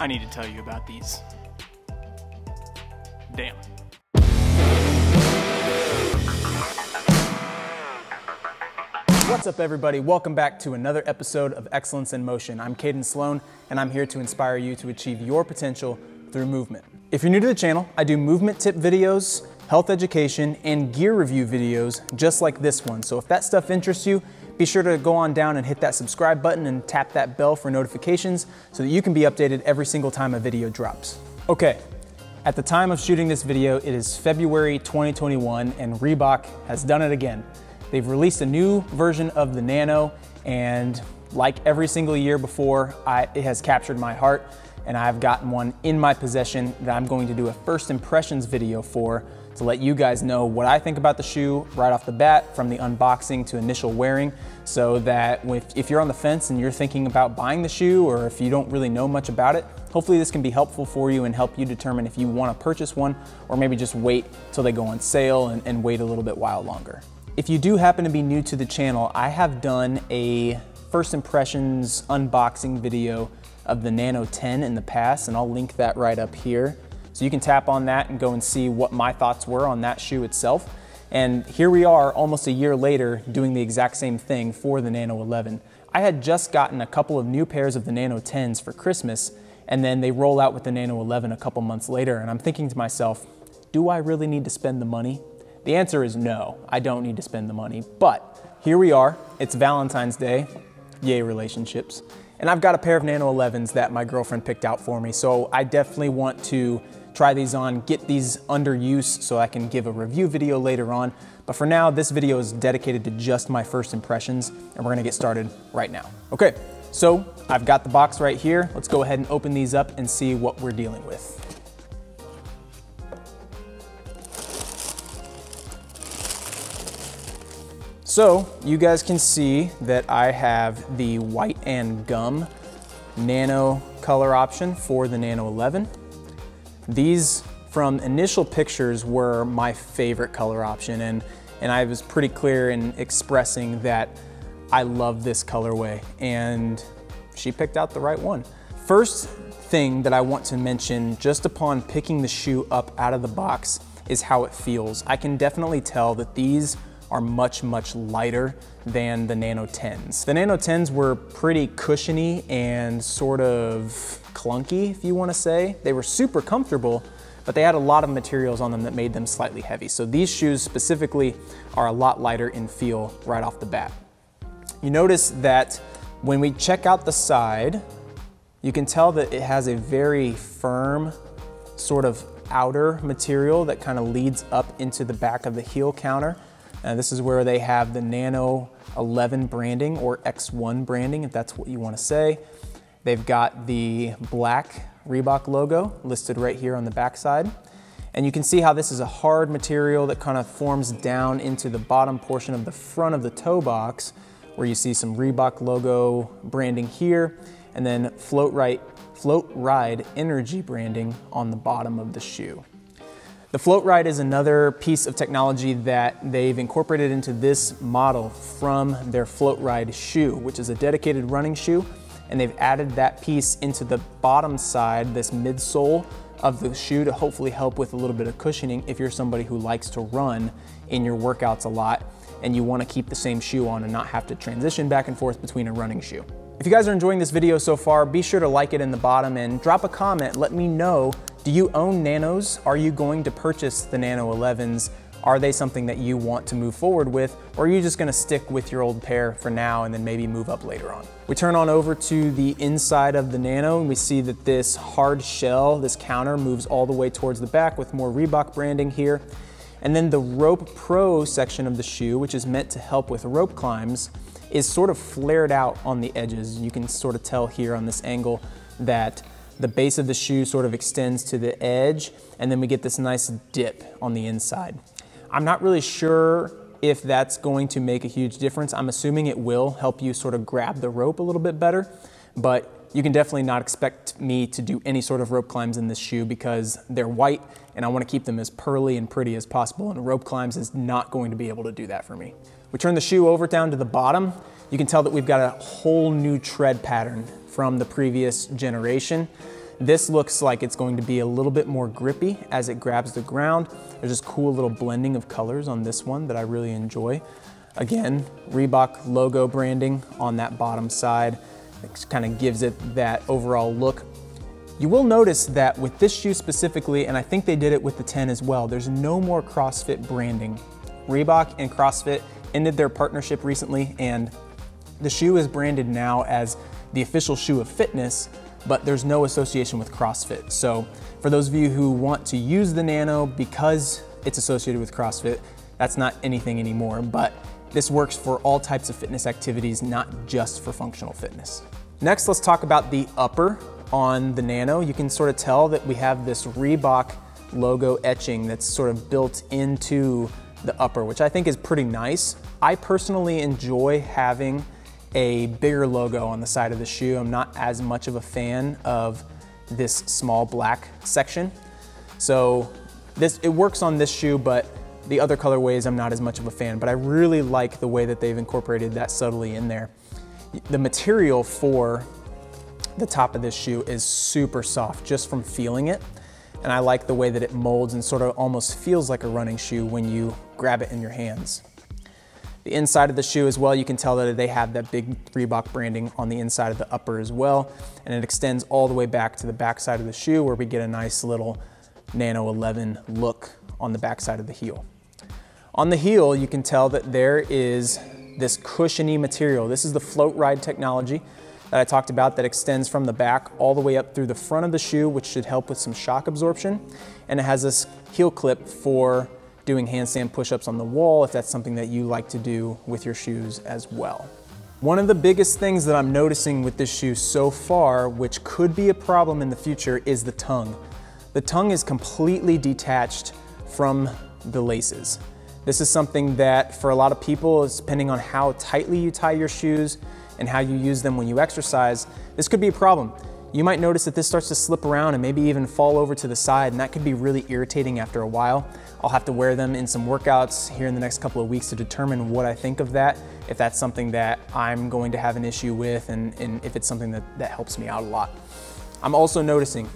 I need to tell you about these. Damn. What's up, everybody? Welcome back to another episode of Excellence in Motion. I'm Caden Sloan, and I'm here to inspire you to achieve your potential through movement. If you're new to the channel, I do movement tip videos, health education, and gear review videos just like this one. So if that stuff interests you, be sure to go on down and hit that subscribe button and tap that bell for notifications so that you can be updated every single time a video drops. Okay, at the time of shooting this video, it is February 2021, and Reebok has done it again. They've released a new version of the Nano, and like every single year before, it has captured my heart, and I've gotten one in my possession that I'm going to do a first impressions video for, to let you guys know what I think about the shoe right off the bat, from the unboxing to initial wearing, so that if you're on the fence and you're thinking about buying the shoe, or if you don't really know much about it, hopefully this can be helpful for you and help you determine if you want to purchase one, or maybe just wait till they go on sale and wait a little bit while longer. If you do happen to be new to the channel, I have done a first impressions unboxing video of the Nano 10 in the past, and I'll link that right up here. So you can tap on that and go and see what my thoughts were on that shoe itself. And here we are almost a year later doing the exact same thing for the Nano 11. I had just gotten a couple of new pairs of the Nano 10s for Christmas, and then they roll out with the Nano 11 a couple months later, and I'm thinking to myself, do I really need to spend the money? The answer is no, I don't need to spend the money, but here we are, it's Valentine's Day, yay relationships, and I've got a pair of Nano 11s that my girlfriend picked out for me, so I definitely want to try these on, get these under use so I can give a review video later on. But for now, this video is dedicated to just my first impressions, and we're gonna get started right now. Okay, so I've got the box right here. Let's go ahead and open these up and see what we're dealing with. So you guys can see that I have the white and gum Nano color option for the Nano 11. These, from initial pictures, were my favorite color option, and I was pretty clear in expressing that I love this colorway, and she picked out the right one. First thing that I want to mention, just upon picking the shoe up out of the box, is how it feels. I can definitely tell that these are much, much lighter than the Nano 10s. The Nano 10s were pretty cushiony and sort of clunky, if you want to say. They were super comfortable, but they had a lot of materials on them that made them slightly heavy. So these shoes specifically are a lot lighter in feel right off the bat. You notice that when we check out the side, you can tell that it has a very firm sort of outer material that kind of leads up into the back of the heel counter. This is where they have the Nano 11 branding, or X1 branding, if that's what you want to say. They've got the black Reebok logo listed right here on the back side. And you can see how this is a hard material that kind of forms down into the bottom portion of the front of the toe box, where you see some Reebok logo branding here, and then Float Ride Energy branding on the bottom of the shoe. The Float Ride is another piece of technology that they've incorporated into this model from their Float Ride shoe, which is a dedicated running shoe, and they've added that piece into the bottom side, this midsole of the shoe, to hopefully help with a little bit of cushioning if you're somebody who likes to run in your workouts a lot and you want to keep the same shoe on and not have to transition back and forth between a running shoe. If you guys are enjoying this video so far, be sure to like it in the bottom and drop a comment. Let me know, do you own Nanos? Are you going to purchase the Nano 11s? Are they something that you want to move forward with, or are you just gonna stick with your old pair for now and then maybe move up later on? We turn on over to the inside of the Nano, and we see that this hard shell, this counter, moves all the way towards the back with more Reebok branding here. And then the Rope Pro section of the shoe, which is meant to help with rope climbs, is sort of flared out on the edges. You can sort of tell here on this angle that the base of the shoe sort of extends to the edge, and then we get this nice dip on the inside. I'm not really sure if that's going to make a huge difference. I'm assuming it will help you sort of grab the rope a little bit better, but you can definitely not expect me to do any sort of rope climbs in this shoe because they're white and I want to keep them as pearly and pretty as possible, and rope climbs is not going to be able to do that for me. We turn the shoe over down to the bottom. You can tell that we've got a whole new tread pattern from the previous generation. This looks like it's going to be a little bit more grippy as it grabs the ground. There's this cool little blending of colors on this one that I really enjoy. Again, Reebok logo branding on that bottom side. It kind of gives it that overall look. You will notice that with this shoe specifically, and I think they did it with the 10 as well, there's no more CrossFit branding. Reebok and CrossFit ended their partnership recently, and the shoe is branded now as the official shoe of fitness, but there's no association with CrossFit. So for those of you who want to use the Nano because it's associated with CrossFit, that's not anything anymore, but this works for all types of fitness activities, not just for functional fitness. Next, let's talk about the upper on the Nano. You can sort of tell that we have this Reebok logo etching that's sort of built into the upper, which I think is pretty nice. I personally enjoy having a bigger logo on the side of the shoe. I'm not as much of a fan of this small black section. So it works on this shoe, but the other colorways I'm not as much of a fan, but I really like the way that they've incorporated that subtly in there. The material for the top of this shoe is super soft just from feeling it. And I like the way that it molds and sort of almost feels like a running shoe when you grab it in your hands. The inside of the shoe as well, you can tell that they have that big Reebok branding on the inside of the upper as well. And it extends all the way back to the back side of the shoe where we get a nice little Nano 11 look on the back side of the heel. On the heel, you can tell that there is this cushiony material. This is the float ride technology that I talked about that extends from the back all the way up through the front of the shoe, which should help with some shock absorption. And it has this heel clip for doing handstand push-ups on the wall if that's something that you like to do with your shoes as well. One of the biggest things that I'm noticing with this shoe so far, which could be a problem in the future, is the tongue. The tongue is completely detached from the laces. This is something that for a lot of people, depending on how tightly you tie your shoes and how you use them when you exercise, this could be a problem. You might notice that this starts to slip around and maybe even fall over to the side, and that could be really irritating after a while. I'll have to wear them in some workouts here in the next couple of weeks to determine what I think of that, if that's something that I'm going to have an issue with, and if it's something that helps me out a lot. I'm also noticing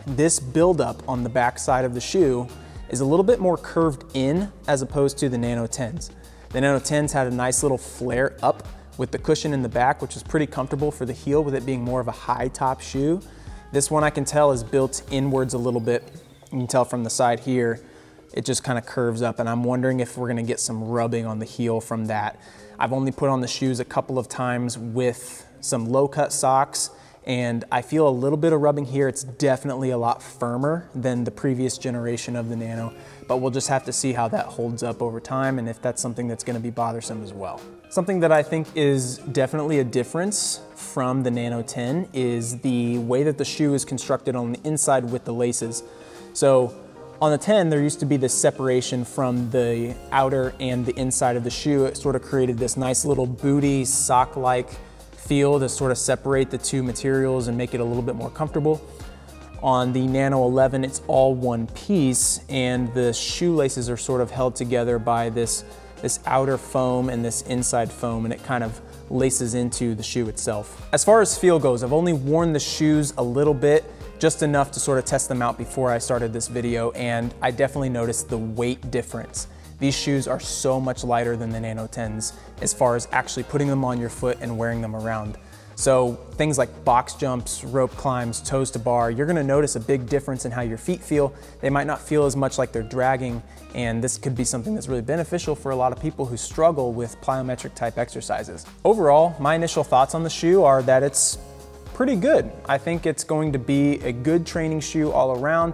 this buildup on the back side of the shoe is a little bit more curved in as opposed to the Nano 10s. The Nano 10s had a nice little flare up with the cushion in the back, which is pretty comfortable for the heel with it being more of a high top shoe. This one I can tell is built inwards a little bit. You can tell from the side here, it just kind of curves up, and I'm wondering if we're gonna get some rubbing on the heel from that. I've only put on the shoes a couple of times with some low cut socks, and I feel a little bit of rubbing here. It's definitely a lot firmer than the previous generation of the Nano, but we'll just have to see how that holds up over time and if that's something that's gonna be bothersome as well. Something that I think is definitely a difference from the Nano 10 is the way that the shoe is constructed on the inside with the laces. So on the 10, there used to be this separation from the outer and the inside of the shoe. It sort of created this nice little booty sock-like feel to sort of separate the two materials and make it a little bit more comfortable. On the Nano 11, it's all one piece, and the shoelaces are sort of held together by this outer foam and this inside foam, and it kind of laces into the shoe itself. As far as feel goes, I've only worn the shoes a little bit, just enough to sort of test them out before I started this video, and I definitely noticed the weight difference. These shoes are so much lighter than the Nano 10s as far as actually putting them on your foot and wearing them around. So things like box jumps, rope climbs, toes to bar, you're gonna notice a big difference in how your feet feel. They might not feel as much like they're dragging, and this could be something that's really beneficial for a lot of people who struggle with plyometric type exercises. Overall, my initial thoughts on the shoe are that it's pretty good. I think it's going to be a good training shoe all around.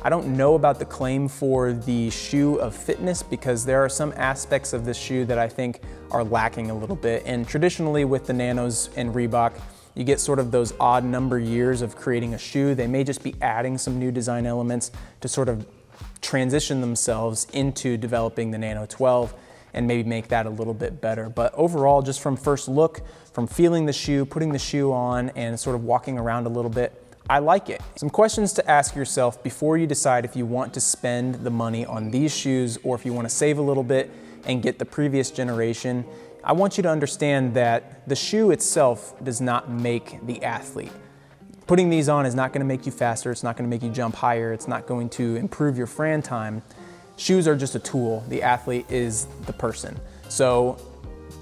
I don't know about the claim for the shoe of fitness because there are some aspects of this shoe that I think are lacking a little bit. And traditionally with the Nanos and Reebok, you get sort of those odd number years of creating a shoe. They may just be adding some new design elements to sort of transition themselves into developing the Nano 12 and maybe make that a little bit better. But overall, just from first look, from feeling the shoe, putting the shoe on, and sort of walking around a little bit, I like it. Some questions to ask yourself before you decide if you want to spend the money on these shoes or if you want to save a little bit and get the previous generation. I want you to understand that the shoe itself does not make the athlete. Putting these on is not gonna make you faster, it's not gonna make you jump higher, it's not going to improve your Fran time. Shoes are just a tool. The athlete is the person. So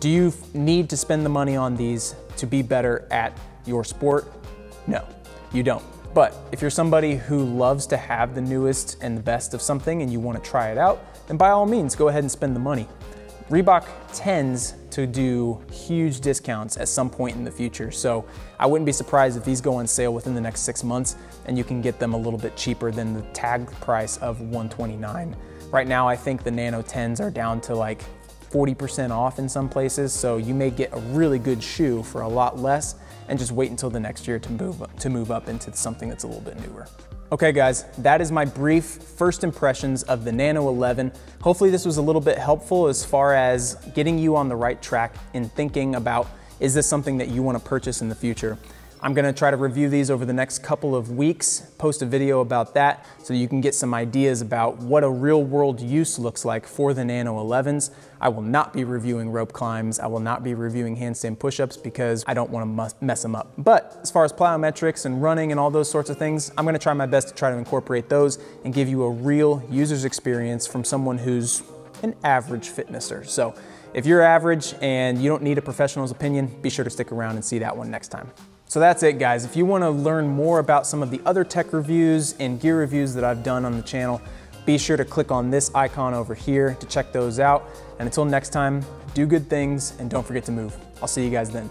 do you need to spend the money on these to be better at your sport? No, you don't. But if you're somebody who loves to have the newest and the best of something and you want to try it out, then by all means, go ahead and spend the money. Reebok tends to do huge discounts at some point in the future, so I wouldn't be surprised if these go on sale within the next 6 months and you can get them a little bit cheaper than the tag price of $129. Right now, I think the Nano 10s are down to like 40% off in some places, so you may get a really good shoe for a lot less and just wait until the next year to move up into something that's a little bit newer. Okay guys, that is my brief first impressions of the Nano 11. Hopefully this was a little bit helpful as far as getting you on the right track in thinking about, is this something that you want to purchase in the future? I'm gonna try to review these over the next couple of weeks, post a video about that so you can get some ideas about what a real world use looks like for the Nano 11s. I will not be reviewing rope climbs. I will not be reviewing handstand push-ups because I don't wanna mess them up. But as far as plyometrics and running and all those sorts of things, I'm gonna try my best to try to incorporate those and give you a real user's experience from someone who's an average fitnesser. So if you're average and you don't need a professional's opinion, be sure to stick around and see that one next time. So that's it guys. If you want to learn more about some of the other tech reviews and gear reviews that I've done on the channel, be sure to click on this icon over here to check those out. And until next time, do good things and don't forget to move. I'll see you guys then.